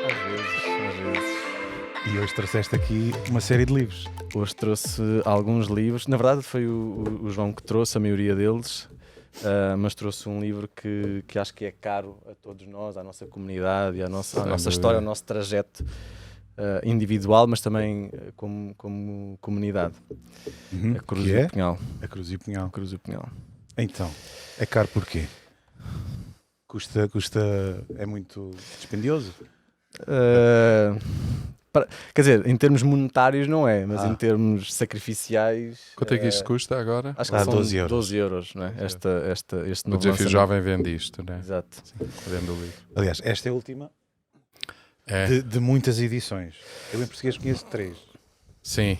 Às vezes. E hoje trouxeste aqui uma série de livros. Hoje trouxe alguns livros. Na verdade foi o João que trouxe a maioria deles, mas trouxe um livro que acho que é caro a todos nós, à nossa comunidade, à nossa história, ao nosso trajeto individual, mas também como comunidade. A Cruz Que e é? o Punhal. A Cruz e o Punhal. Cruz e o Punhal. Então, é caro porquê? Custa, é muito dispendioso? Quer dizer, em termos monetários não é, mas em termos sacrificiais... Quanto é que isto custa agora? Acho que são 12 euros. 12 euros, não é? Este O novo Desafio lançamento. Jovem vende isto, né? Exato. Vende o livro. Aliás, esta é a última É. de muitas edições. Eu em português conheço 3. Sim.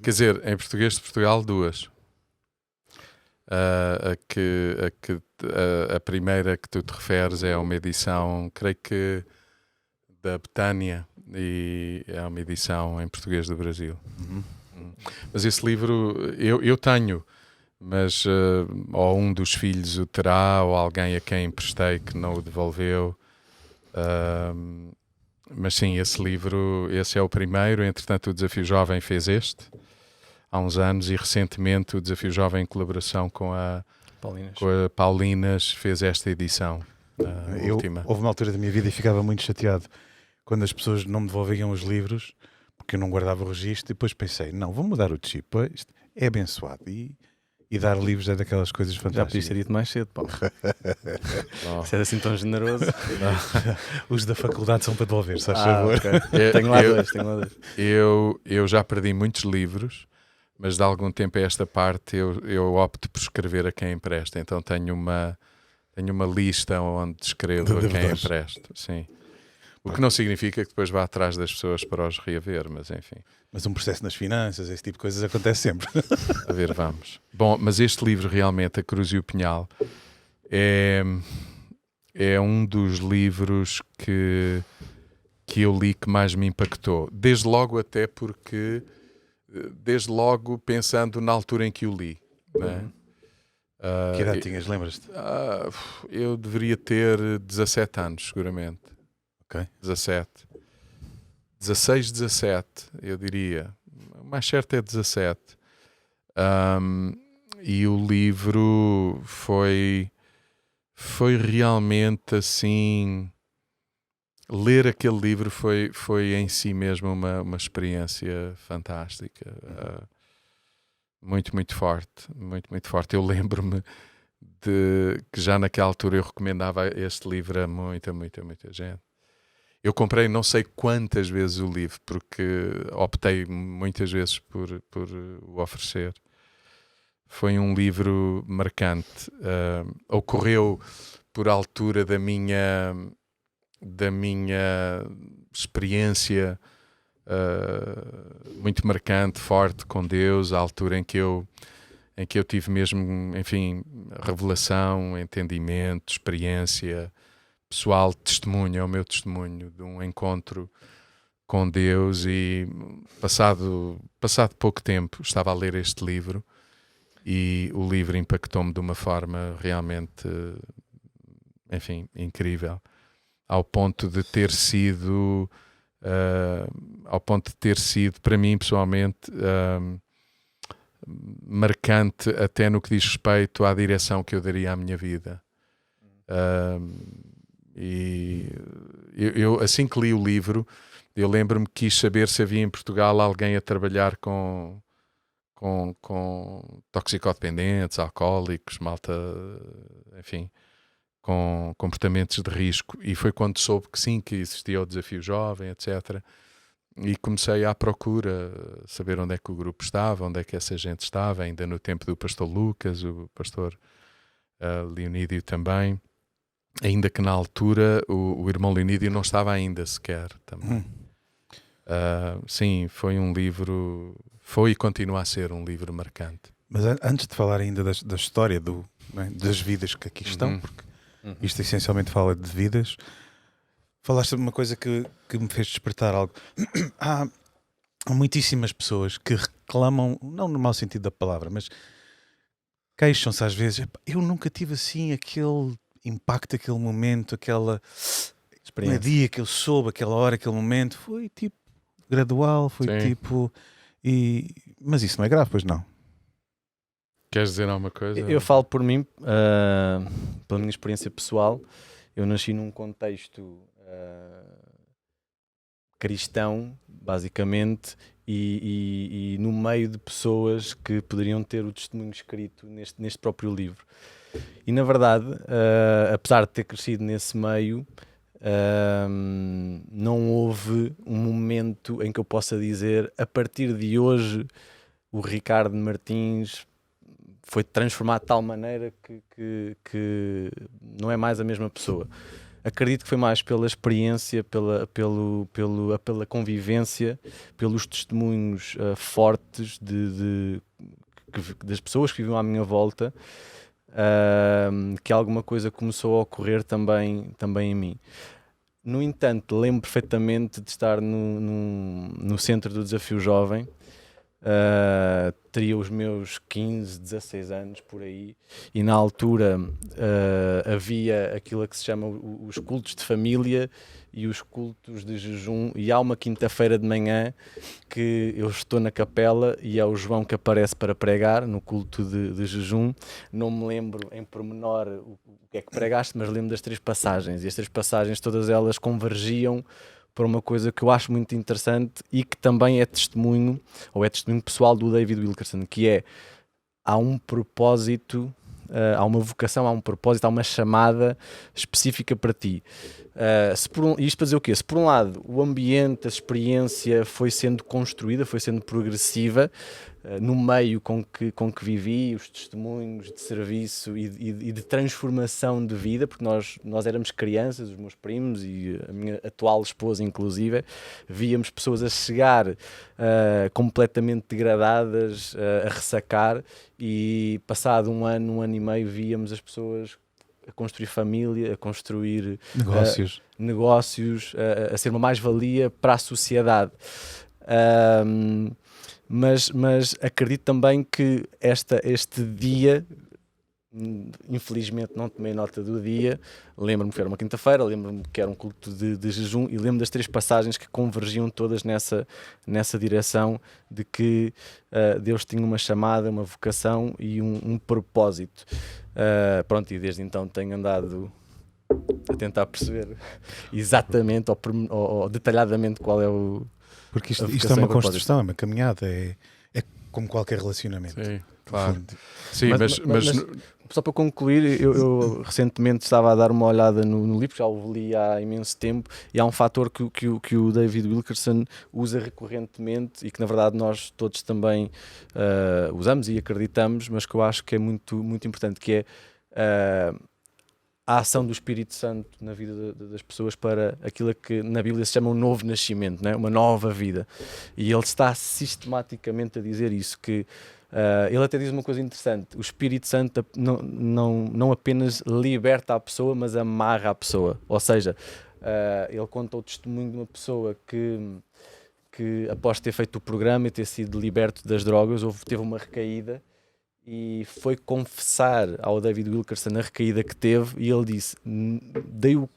Quer dizer, em português de Portugal, 2. A primeira que tu te referes é uma edição, creio que da Betânia, e é uma edição em português do Brasil. Mas esse livro eu tenho, mas ou um dos filhos o terá, ou alguém a quem emprestei que não o devolveu. Mas sim, esse livro, esse é o primeiro. Entretanto, o Desafio Jovem fez este há uns anos, e recentemente o Desafio Jovem, em colaboração com a Paulinas, fez esta edição, a última. Houve uma altura da minha vida e ficava muito chateado quando as pessoas não me devolviam os livros, porque eu não guardava o registro, e depois pensei, não, vou mudar o chip, isto é abençoado, e dar livros é daquelas coisas Já fantásticas. podias ter dito mais cedo, Paulo. Se és assim tão generoso. Os da faculdade são para devolver, se faz favor. Okay. Tenho lá dois. Eu já perdi muitos livros, mas de algum tempo a esta parte eu opto por escrever a quem empresta. Então tenho uma lista onde escrevo a quem empresto. Sim. O que não significa que depois vá atrás das pessoas para os reaver, mas enfim. Mas um processo nas finanças, esse tipo de coisas acontece sempre. A ver, vamos. Bom, mas este livro realmente, A Cruz e o Punhal, é um dos livros que eu li que mais me impactou. Desde logo pensando na altura em que o li. Não é? Que idade tinhas, lembras-te? Eu deveria ter 17 anos, seguramente. Ok. 16, 17, eu diria. O mais certo é 17. E o livro foi realmente assim... Ler aquele livro foi em si mesmo uma experiência fantástica. Muito, muito forte. Muito, muito forte. Eu lembro-me de que já naquela altura eu recomendava este livro a muita, muita, muita gente. Eu comprei não sei quantas vezes o livro, porque optei muitas vezes por o oferecer. Foi um livro marcante. Ocorreu por altura da minha experiência muito marcante, forte com Deus, a altura em que eu tive mesmo, enfim, revelação, entendimento, experiência pessoal, testemunho, é o meu testemunho de um encontro com Deus. E passado pouco tempo estava a ler este livro e o livro impactou-me de uma forma realmente, enfim, incrível, ao ponto de ter sido para mim pessoalmente marcante até no que diz respeito à direção que eu daria à minha vida. E eu assim que li o livro, eu lembro-me que quis saber se havia em Portugal alguém a trabalhar com toxicodependentes, alcoólicos, malta, enfim, com comportamentos de risco. E foi quando soube que sim, que existia o Desafio Jovem, etc. E comecei à procura, saber onde é que o grupo estava, onde é que essa gente estava, ainda no tempo do pastor Lucas, o pastor Leonídio também. Ainda que na altura o irmão Leonídio não estava ainda sequer também. Sim, foi um livro, foi e continua a ser um livro marcante. Mas antes de falar ainda da história das vidas que aqui estão, porque isto essencialmente fala de vidas, falaste de uma coisa que me fez despertar algo. Há muitíssimas pessoas que reclamam, não no mau sentido da palavra, mas queixam-se às vezes: eu nunca tive assim aquele impacto, aquele momento, no dia que eu soube, aquela hora, aquele momento, foi tipo gradual, foi Sim. tipo... Mas isso não é grave, pois não? Queres dizer alguma coisa? Eu falo por mim, pela minha experiência pessoal. Eu nasci num contexto cristão, basicamente, e no meio de pessoas que poderiam ter o testemunho escrito neste próprio livro. E na verdade, apesar de ter crescido nesse meio, não houve um momento em que eu possa dizer, a partir de hoje o Ricardo Martins foi transformado de tal maneira que não é mais a mesma pessoa. Acredito que foi mais pela experiência, pela convivência, pelos testemunhos fortes das pessoas que viviam à minha volta, que alguma coisa começou a ocorrer também em mim. No entanto, lembro perfeitamente de estar no centro do Desafio Jovem. Teria os meus 15, 16 anos por aí, e na altura havia aquilo que se chama os cultos de família e os cultos de jejum, e há uma quinta-feira de manhã que eu estou na capela e é o João que aparece para pregar no culto de jejum. Não me lembro em pormenor o que é que pregaste, mas lembro das 3 passagens, e as 3 passagens todas elas convergiam para uma coisa que eu acho muito interessante e que também é testemunho, ou é testemunho pessoal do David Wilkerson, que é, há um propósito, há uma vocação, há um propósito, há uma chamada específica para ti. Isto para dizer o quê? Se por um lado o ambiente, a experiência foi sendo construída, foi sendo progressiva, no meio com que vivi, os testemunhos de serviço e de transformação de vida, porque nós éramos crianças, os meus primos e a minha atual esposa inclusive, víamos pessoas a chegar completamente degradadas, a ressacar, e passado um ano e meio víamos as pessoas a construir família, a construir negócios, a ser uma mais-valia para a sociedade. Mas acredito também que este dia, infelizmente não tomei nota do dia, lembro-me que era uma quinta-feira, lembro-me que era um culto de jejum, e lembro das 3 passagens que convergiam todas nessa direção de que Deus tinha uma chamada, uma vocação e um propósito. Pronto, e desde então tenho andado a tentar perceber exatamente ou detalhadamente qual é o... Porque isto é uma construção, é uma caminhada, é como qualquer relacionamento. Sim, claro. Sim, mas só para concluir, eu recentemente estava a dar uma olhada no livro, já o li há imenso tempo, e há um fator que o David Wilkerson usa recorrentemente e que na verdade nós todos também usamos e acreditamos, mas que eu acho que é muito, muito importante, que é a ação do Espírito Santo na vida das pessoas para aquilo que na Bíblia se chama um novo nascimento, né? Uma nova vida. E ele está sistematicamente a dizer isso, que ele até diz uma coisa interessante: o Espírito Santo não apenas liberta a pessoa, mas amarra a pessoa. Ou seja, ele conta o testemunho de uma pessoa que após ter feito o programa e ter sido liberto das drogas, teve uma recaída, e foi confessar ao David Wilkerson a recaída que teve, e ele disse: dei o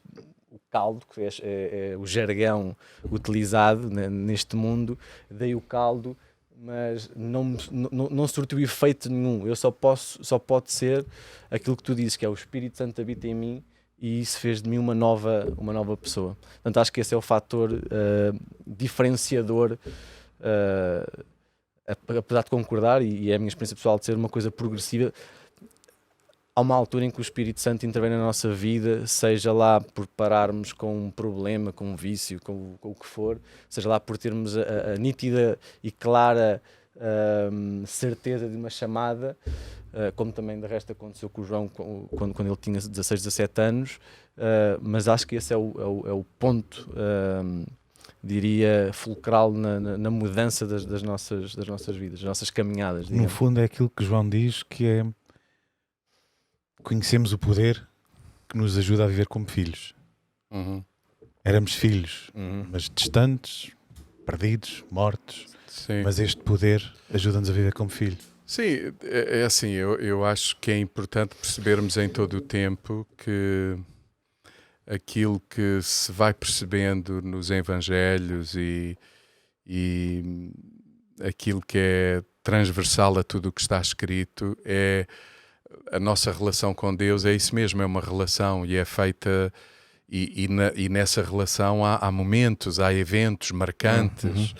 caldo, que é o jargão utilizado neste mundo, dei o caldo, mas não surtiu efeito nenhum. Eu só pode ser aquilo que tu dizes, que é o Espírito Santo habita em mim, e isso fez de mim uma nova pessoa. Portanto, acho que esse é o fator diferenciador, apesar de concordar, e é a minha experiência pessoal, de ser uma coisa progressiva. Há uma altura em que o Espírito Santo intervém na nossa vida, seja lá por pararmos com um problema, com um vício, com o que for, seja lá por termos a nítida e clara certeza de uma chamada, como também de resto aconteceu com o João quando ele tinha 16, 17 anos, mas acho que esse é o ponto, diria, fulcral na mudança das nossas vidas, das nossas caminhadas. No fundo é aquilo que João diz, que é: conhecemos o poder que nos ajuda a viver como filhos. Éramos filhos, mas distantes, perdidos, mortos. Sim. Mas este poder ajuda-nos a viver como filho. Sim, é assim, eu acho que é importante percebermos em todo o tempo que aquilo que se vai percebendo nos Evangelhos e aquilo que é transversal a tudo o que está escrito é a nossa relação com Deus. É isso mesmo, é uma relação e é feita e nessa relação há momentos, há eventos marcantes,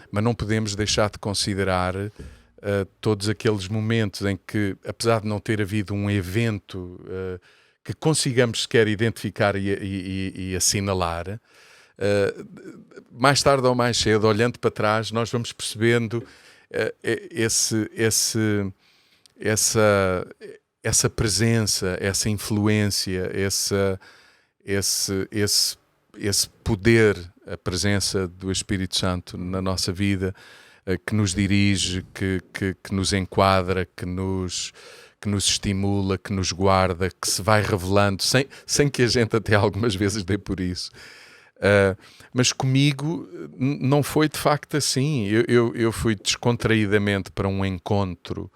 mas não podemos deixar de considerar todos aqueles momentos em que, apesar de não ter havido um evento que consigamos sequer identificar e assinalar, mais tarde ou mais cedo, olhando para trás, nós vamos percebendo essa presença, essa influência, esse poder, a presença do Espírito Santo na nossa vida, que nos dirige, que nos enquadra, que nos estimula, que nos guarda, que se vai revelando, sem que a gente até algumas vezes dê por isso. Mas comigo não foi de facto assim. Eu fui descontraídamente para um encontro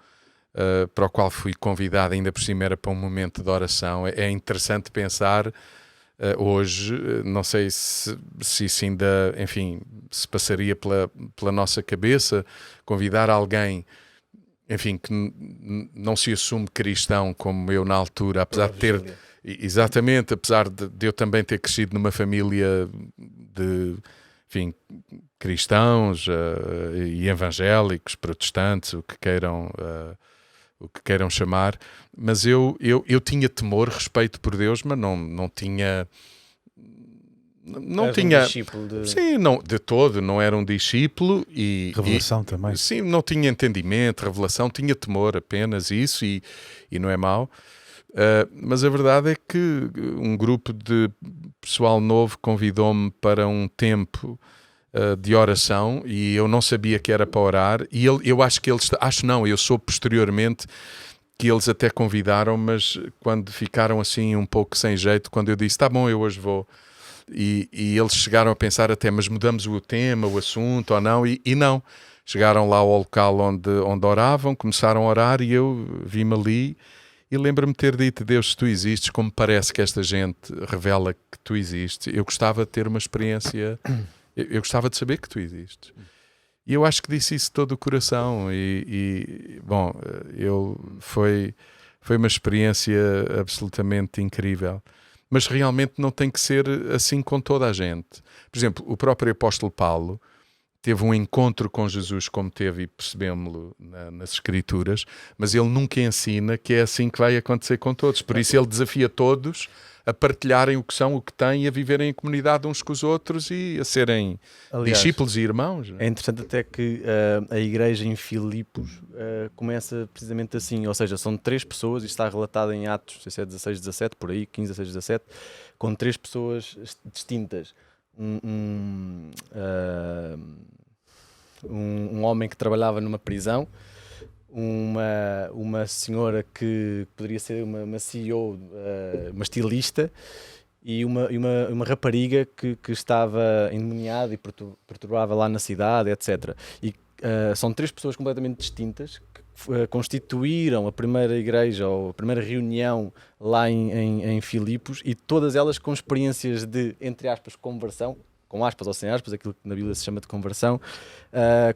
para o qual fui convidado, ainda por cima era para um momento de oração. É interessante pensar hoje, não sei se isso ainda, enfim, se passaria pela nossa cabeça, convidar alguém, enfim, que não se assume cristão como eu na altura, apesar de ter... Exatamente, apesar de eu também ter crescido numa família de, enfim, cristãos e evangélicos, protestantes, o que queiram chamar, mas eu tinha temor, respeito por Deus, mas não tinha... Não tinha... Um discípulo de... Sim, não, de todo, não era um discípulo e... Revelação também. Sim, não tinha entendimento, revelação, tinha temor, apenas isso, e não é mau. Mas a verdade é que um grupo de pessoal novo convidou-me para um tempo de oração e eu não sabia que era para orar e eu acho que eles, eu soube posteriormente que eles até convidaram, mas quando ficaram assim um pouco sem jeito, quando eu disse, tá bom, eu hoje vou, e eles chegaram a pensar até, mas mudamos o tema, o assunto ou não, e não, chegaram lá ao local onde oravam, começaram a orar e eu vi-me ali. E lembro-me de ter dito, Deus, se tu existes, como parece que esta gente revela que tu existes, eu gostava de ter uma experiência, eu gostava de saber que tu existes. E eu acho que disse isso de todo o coração bom, foi uma experiência absolutamente incrível. Mas realmente não tem que ser assim com toda a gente. Por exemplo, o próprio apóstolo Paulo teve um encontro com Jesus como teve, e percebemos-lo nas Escrituras, mas ele nunca ensina que é assim que vai acontecer com todos. Por isso ele desafia todos a partilharem o que são, o que têm, a viverem em comunidade uns com os outros e a serem discípulos e irmãos. É interessante até que a igreja em Filipos começa precisamente assim, ou seja, são 3 pessoas, isto está relatado em Atos, não sei se é 16, 17, por aí, 15, 16, 17, com 3 pessoas distintas. Um homem que trabalhava numa prisão, uma senhora que poderia ser uma CEO, uma estilista, e uma rapariga que estava endemoniada e perturbava lá na cidade, etc. E são 3 pessoas completamente distintas que constituíram a primeira igreja ou a primeira reunião lá em Filipos, e todas elas com experiências de, entre aspas, conversão, com aspas ou sem aspas, aquilo que na Bíblia se chama de conversão,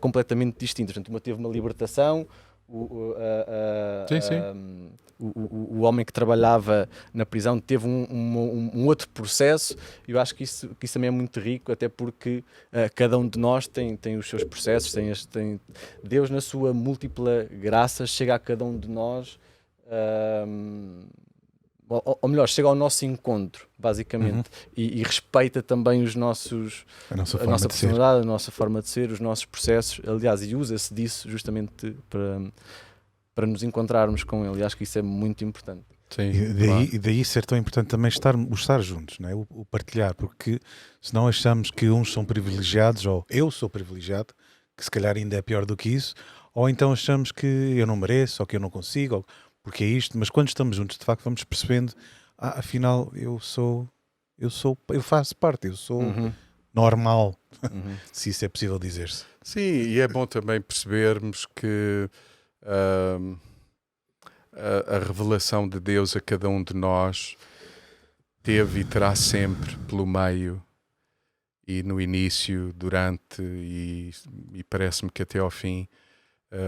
completamente distintas. Portanto, uma teve uma libertação, o homem que trabalhava na prisão teve um outro processo. Eu acho que isso também é muito rico, até porque cada um de nós tem os seus processos, tem Deus na sua múltipla graça chega a cada um de nós, ou melhor, chega ao nosso encontro, basicamente, e respeita também a nossa personalidade, a nossa forma de ser, os nossos processos, aliás, e usa-se disso justamente para nos encontrarmos com Ele, e acho que isso é muito importante. Sim, e daí ser tão importante também estar juntos, não é? O partilhar, porque senão achamos que uns são privilegiados, ou eu sou privilegiado, que se calhar ainda é pior do que isso, ou então achamos que eu não mereço, ou que eu não consigo, ou porque é isto, mas quando estamos juntos, de facto, vamos percebendo, afinal, eu faço parte, eu sou normal, se isso é possível dizer-se. Sim, e é bom também percebermos que a revelação de Deus a cada um de nós teve e terá sempre pelo meio e no início, durante e parece-me que até ao fim,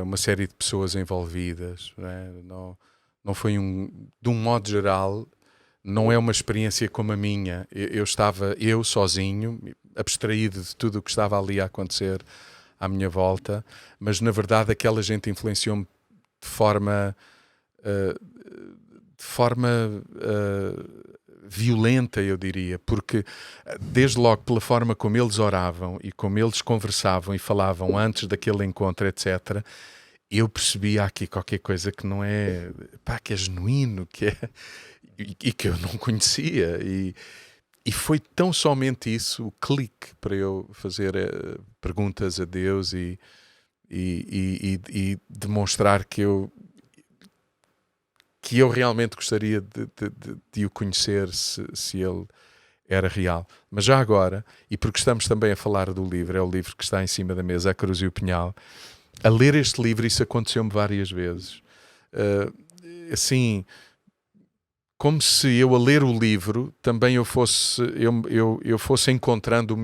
uma série de pessoas envolvidas, não é? Não foi de um modo geral, não é uma experiência como a minha. Eu estava sozinho, abstraído de tudo o que estava ali a acontecer à minha volta, mas na verdade aquela gente influenciou-me de forma violenta, eu diria, porque desde logo pela forma como eles oravam e como eles conversavam e falavam antes daquele encontro, etc., eu percebia aqui qualquer coisa que não é, que é genuíno, e que eu não conhecia, e foi tão somente isso, o clique para eu fazer perguntas a Deus e demonstrar que eu realmente gostaria de o conhecer se ele era real. Mas já agora, e porque estamos também a falar do livro, é o livro que está em cima da mesa, A Cruz e o Punhal, a ler este livro isso aconteceu-me várias vezes. Assim, como se eu a ler o livro também eu fosse encontrando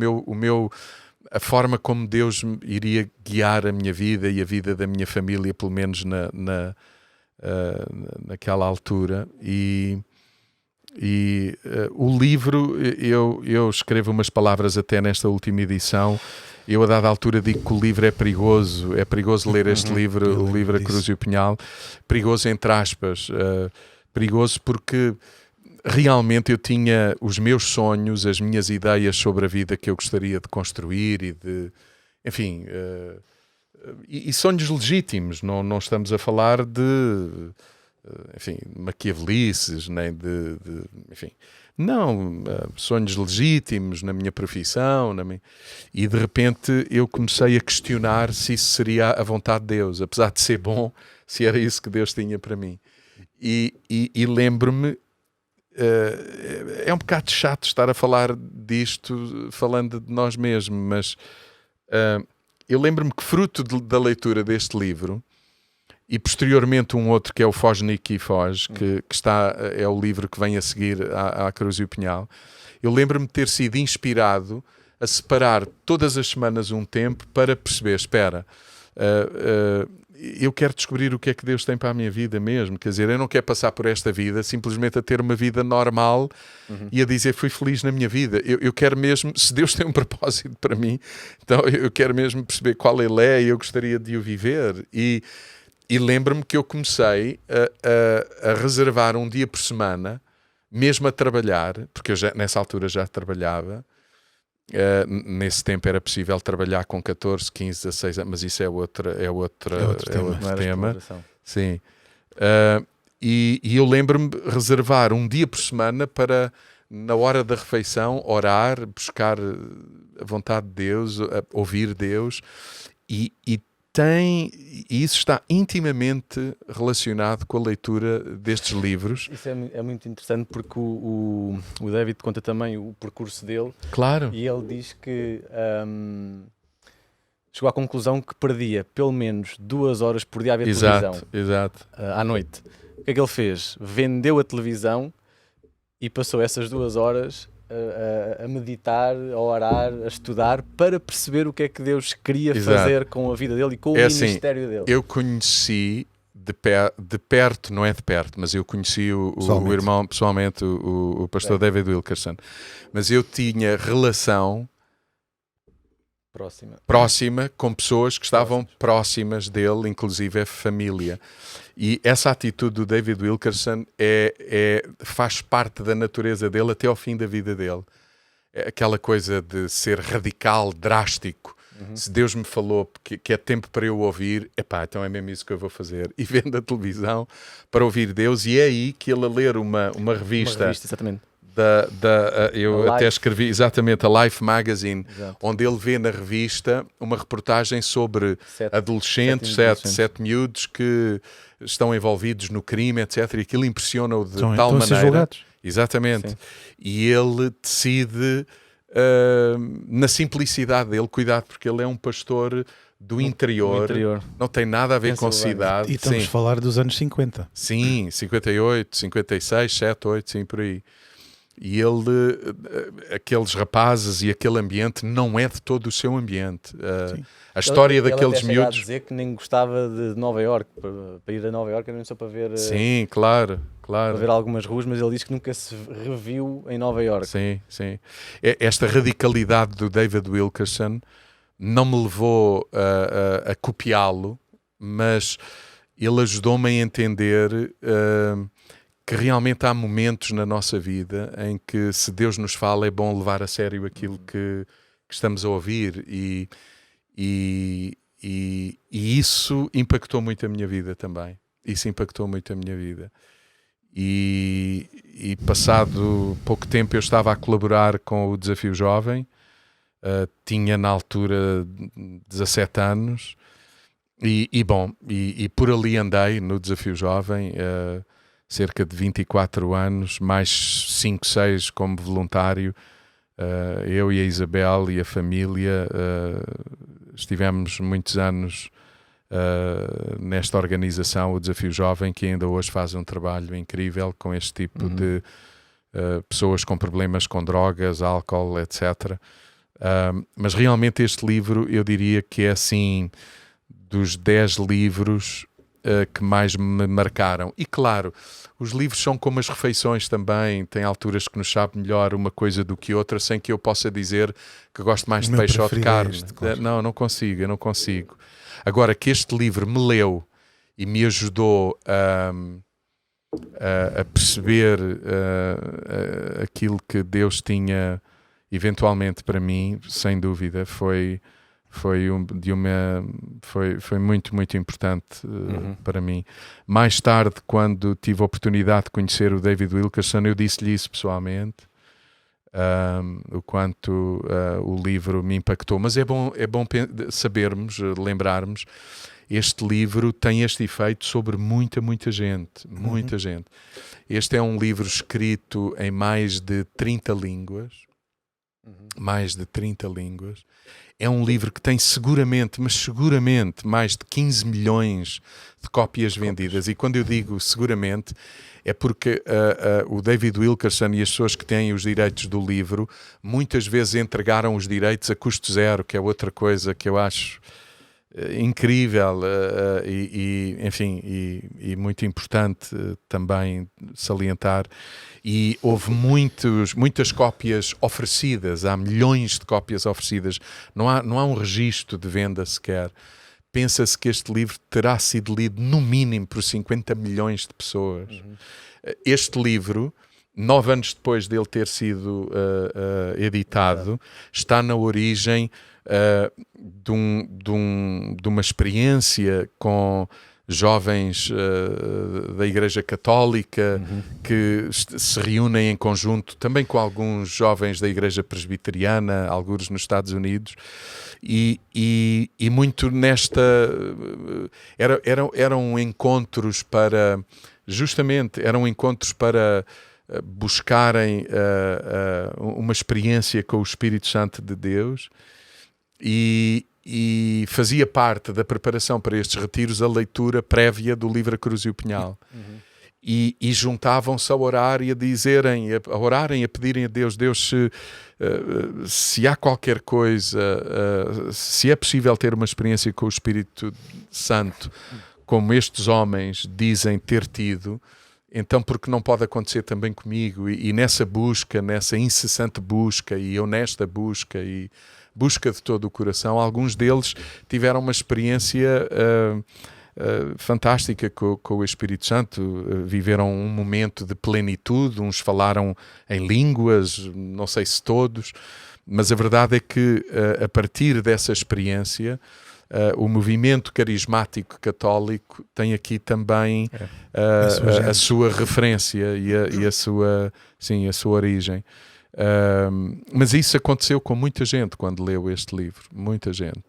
a forma como Deus iria guiar a minha vida e a vida da minha família, pelo menos naquela altura. O livro, eu escrevo umas palavras até nesta última edição. Eu a dada altura digo que o livro é perigoso ler este livro, o livro A Cruz e o Punhal, perigoso entre aspas, perigoso porque realmente eu tinha os meus sonhos, as minhas ideias sobre a vida que eu gostaria de construir e de, enfim, e sonhos legítimos, não estamos a falar de, enfim, maquiavelices, nem enfim, não, sonhos legítimos na minha profissão, e de repente eu comecei a questionar se isso seria a vontade de Deus, apesar de ser bom, se era isso que Deus tinha para mim. E lembro-me, é um bocado chato estar a falar disto falando de nós mesmos, mas eu lembro-me que fruto da leitura deste livro e posteriormente um outro que é o Foge Nicky Foge, que é o livro que vem a seguir à Cruz e o Punhal, eu lembro-me de ter sido inspirado a separar todas as semanas um tempo para perceber, espera, eu quero descobrir o que é que Deus tem para a minha vida mesmo, quer dizer, eu não quero passar por esta vida simplesmente a ter uma vida normal e a dizer fui feliz na minha vida, eu quero mesmo, se Deus tem um propósito para mim, então eu quero mesmo perceber qual ele é e eu gostaria de o viver. E lembro-me que eu comecei a reservar um dia por semana, mesmo a trabalhar, porque eu nessa altura já trabalhava. Nesse tempo era possível trabalhar com 14, 15, 16 anos, mas isso é outro tema. Sim. E eu lembro-me de reservar um dia por semana para, na hora da refeição, orar, buscar a vontade de Deus, ouvir Deus, e isso está intimamente relacionado com a leitura destes livros. Isso é muito interessante porque o David conta também o percurso dele. Claro. E ele diz que chegou à conclusão que perdia pelo menos 2 horas por dia a ver televisão. Exato. À noite. O que é que ele fez? Vendeu a televisão e passou essas 2 horas a meditar, a orar, a estudar para perceber o que é que Deus queria fazer com a vida dele e com o ministério dele. Eu conheci de perto, não é de perto, mas eu conheci o irmão pessoalmente, o pastor David Wilkerson, mas eu tinha relação próxima com pessoas que estavam próximas dele, inclusive a família. E essa atitude do David Wilkerson faz parte da natureza dele até ao fim da vida dele. É aquela coisa de ser radical, drástico. Se Deus me falou que é tempo para eu ouvir, então é mesmo isso que eu vou fazer. E vendo a televisão para ouvir Deus, e é aí que ele a ler uma revista. Exatamente. Eu até escrevi exatamente a Life Magazine, Exato. onde ele vê na revista uma reportagem sobre adolescentes, sete miúdos que estão envolvidos no crime, etc. E aquilo impressiona-o de tal maneira. Exatamente. Sim. E ele decide, na simplicidade dele, cuidado, porque ele é um pastor do interior, não tem nada a ver com cidade. E estamos a falar dos anos 50. Sim, 58, 56, 7, 8, sim, por aí. E aqueles rapazes e aquele ambiente não é de todo o seu ambiente. A história daqueles ele miúdos... a dizer que nem gostava de Nova Iorque, para ir a Nova Iorque, era só para ver, Sim, claro. para ver algumas ruas, mas ele disse que nunca se reviu em Nova Iorque. Sim. Esta radicalidade do David Wilkerson não me levou a copiá-lo, mas ele ajudou-me a entender que realmente há momentos na nossa vida em que, se Deus nos fala, é bom levar a sério aquilo que estamos a ouvir, e isso impactou muito a minha vida também. E passado pouco tempo eu estava a colaborar com o Desafio Jovem, tinha na altura 17 anos, e por ali andei no Desafio Jovem, cerca de 24 anos, mais 5, 6 como voluntário. Eu e a Isabel e a família estivemos muitos anos nesta organização, o Desafio Jovem, que ainda hoje faz um trabalho incrível com este tipo de pessoas com problemas com drogas, álcool, etc. Mas realmente este livro, eu diria que é assim, dos 10 livros que mais me marcaram. E claro, os livros são como as refeições também, tem alturas que nos sabe melhor uma coisa do que outra, sem que eu possa dizer que gosto mais de peixe ou de carne. Claro. Eu não consigo. Agora, que este livro me leu e me ajudou a perceber aquilo que Deus tinha eventualmente para mim, sem dúvida, foi muito, muito importante para mim. Mais tarde, quando tive a oportunidade de conhecer o David Wilkerson, eu disse-lhe isso pessoalmente, o quanto o livro me impactou. Mas é bom sabermos, lembrarmos, este livro tem este efeito sobre muita gente. Este é um livro escrito em mais de 30 línguas. É um livro que tem seguramente mais de 15 milhões de cópias vendidas. E quando eu digo seguramente, é porque o David Wilkerson e as pessoas que têm os direitos do livro muitas vezes entregaram os direitos a custo zero, que é outra coisa que eu acho incrível e muito importante também salientar. E houve muitas cópias oferecidas, há milhões de cópias oferecidas, não há um registro de venda sequer. Pensa-se que este livro terá sido lido no mínimo por 50 milhões de pessoas. Este livro, 9 anos depois dele ter sido editado, está na origem de uma experiência com jovens da Igreja Católica que se reúnem em conjunto, também com alguns jovens da Igreja Presbiteriana, alguns nos Estados Unidos, e muito nesta... Eram encontros para buscarem uma experiência com o Espírito Santo de Deus, e fazia parte da preparação para estes retiros a leitura prévia do livro A Cruz e o Punhal. E juntavam-se a orar e a orarem, a pedirem a Deus, se há qualquer coisa, se é possível ter uma experiência com o Espírito Santo, como estes homens dizem ter tido, então porque não pode acontecer também comigo? E nessa busca, nessa incessante busca e honesta busca e busca de todo o coração, alguns deles tiveram uma experiência fantástica com o Espírito Santo, viveram um momento de plenitude, uns falaram em línguas, não sei se todos, mas a verdade é que a partir dessa experiência o movimento carismático católico tem aqui também a sua referência e a sua origem. Mas isso aconteceu com muita gente quando leu este livro. Muita gente.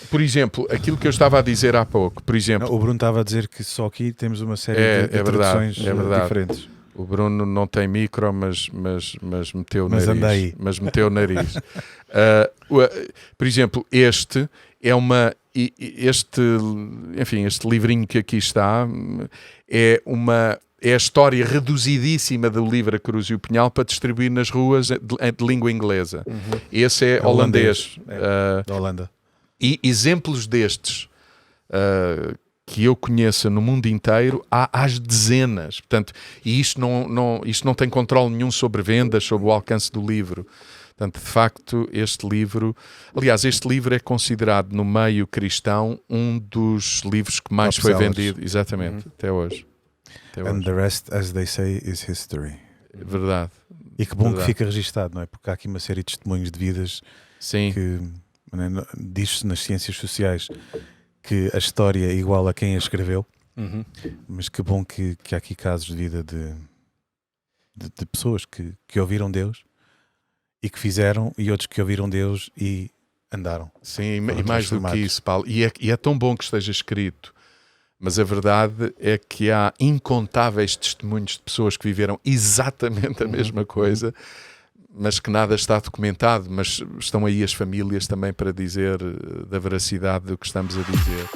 Por exemplo, aquilo que eu estava a dizer há pouco, por exemplo... O Bruno estava a dizer que só aqui temos uma série de traduções diferentes. O Bruno não tem micro, mas meteu o nariz. Mas meteu o nariz. Por exemplo, este este livrinho que aqui está é a história reduzidíssima do livro A Cruz e o Punhal para distribuir nas ruas de língua inglesa. Esse é holandês. Da Holanda. E exemplos destes que eu conheça no mundo inteiro há às dezenas. Portanto, e isto não tem controle nenhum sobre vendas, sobre o alcance do livro. Portanto, de facto, este livro é considerado no meio cristão um dos livros que mais foi vendido, exatamente, até hoje. And the rest, as they say, is history. Verdade. E que bom que fica registado, não é? Porque há aqui uma série de testemunhos de vidas. Sim. Que diz-se nas ciências sociais que a história é igual a quem a escreveu, mas que bom que há aqui casos de vida de pessoas que ouviram Deus e que fizeram, e outros que ouviram Deus e andaram. Sim, e mais do que isso, Paulo. E é tão bom que esteja escrito. Mas a verdade é que há incontáveis testemunhos de pessoas que viveram exatamente a mesma coisa, mas que nada está documentado. Mas estão aí as famílias também para dizer da veracidade do que estamos a dizer.